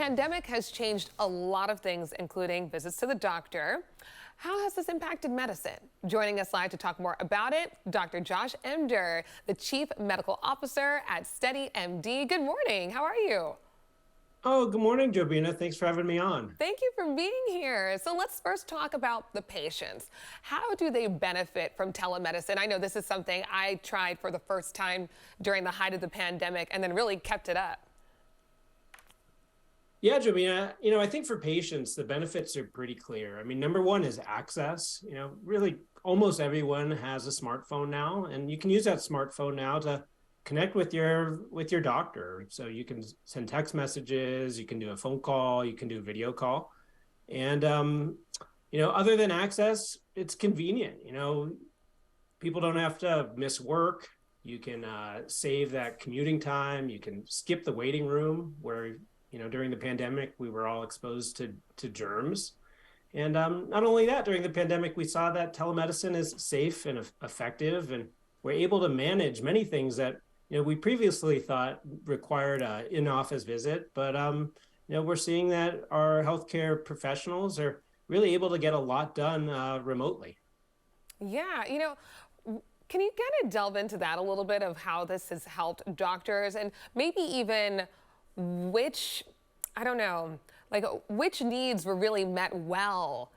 pandemic has changed a lot of things, including visits to the doctor. How has this impacted medicine? Joining us live to talk more about it, Dr. Josh Emdur, the Chief Medical Officer at SteadyMD. Good morning. How are you? Oh, good morning, Jobina. Thanks for having me on. Thank you for being here. So let's first talk about the patients. How do they benefit from telemedicine? I know this is something I tried for the first time during the height of the pandemic and then really kept it up. Yeah, Jobina, I think for patients, the benefits are pretty clear. I mean, number one is access. Really almost everyone has a smartphone now, and you can use that smartphone now to connect with your doctor. So you can send text messages, you can do a phone call, you can do a video call. And other than access, it's convenient. People don't have to miss work. You can save that commuting time. You can skip the waiting room where during the pandemic, we were all exposed to germs. And not only that, during the pandemic, we saw that telemedicine is safe and effective, and we're able to manage many things that we previously thought required an in-office visit. But we're seeing that our healthcare professionals are really able to get a lot done remotely. Yeah, can you kind of delve into that a little bit of how this has helped doctors and maybe even which needs were really met well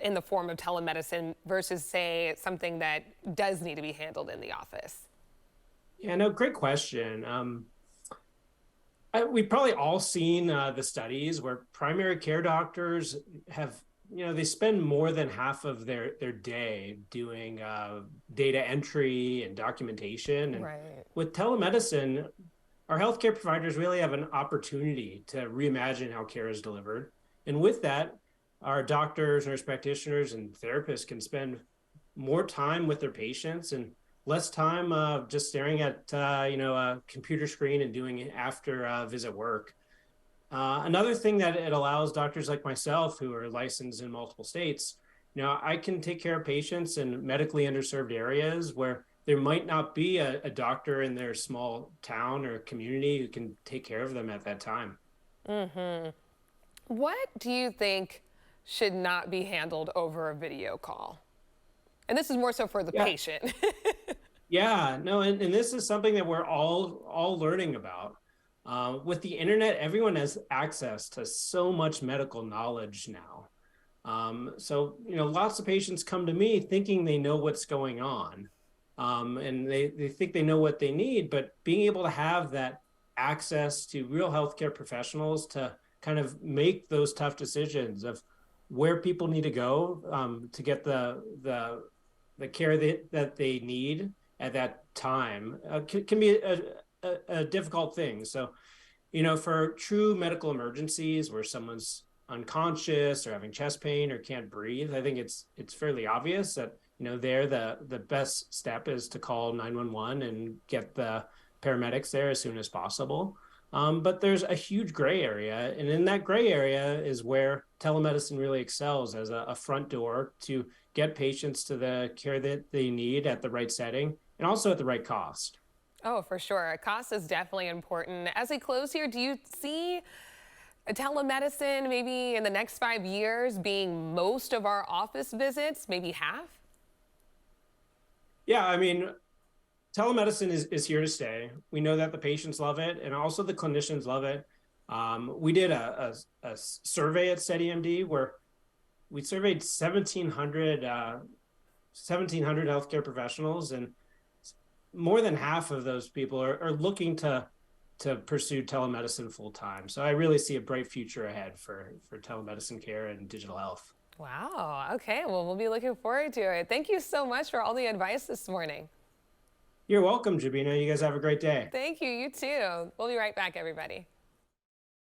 in the form of telemedicine versus, say, something that does need to be handled in the office? Yeah, no, great question. We've probably all seen the studies where primary care doctors have, they spend more than half of their day doing data entry and documentation. And Right. with telemedicine, our healthcare providers really have an opportunity to reimagine how care is delivered. And with that, our doctors, nurse practitioners, and therapists can spend more time with their patients and less time just staring at a computer screen and doing after visit work. Another thing that it allows doctors like myself who are licensed in multiple states, I can take care of patients in medically underserved areas where there might not be a doctor in their small town or community who can take care of them at that time. Mm-hmm. What do you think should not be handled over a video call? And this is more so for the Yeah, patient. yeah, no, and this is something that we're all learning about. With the internet, everyone has access to so much medical knowledge now. So lots of patients come to me thinking they know what's going on. And they think they know what they need, but being able to have that access to real healthcare professionals to kind of make those tough decisions of where people need to go to get the care that they need at that time can be a difficult thing. So, for true medical emergencies where someone's unconscious or having chest pain or can't breathe, I think it's fairly obvious that the best step is to call 911 and get the paramedics there as soon as possible. But there's a huge gray area, and in that gray area is where telemedicine really excels as a front door to get patients to the care that they need at the right setting and also at the right cost. Oh, for sure. Cost is definitely important. As we close here, do you see telemedicine maybe in the next 5 years being most of our office visits, maybe half? Yeah, I mean, telemedicine is here to stay. We know that the patients love it and also the clinicians love it. We did a survey at SteadyMD where we surveyed 1,700 healthcare professionals, and more than half of those people are looking to pursue telemedicine full time. So I really see a bright future ahead for telemedicine care and digital health. Wow. Okay. Well, we'll be looking forward to it. Thank you so much for all the advice this morning. You're welcome, Jabina. You guys have a great day. Thank you. You too. We'll be right back, everybody.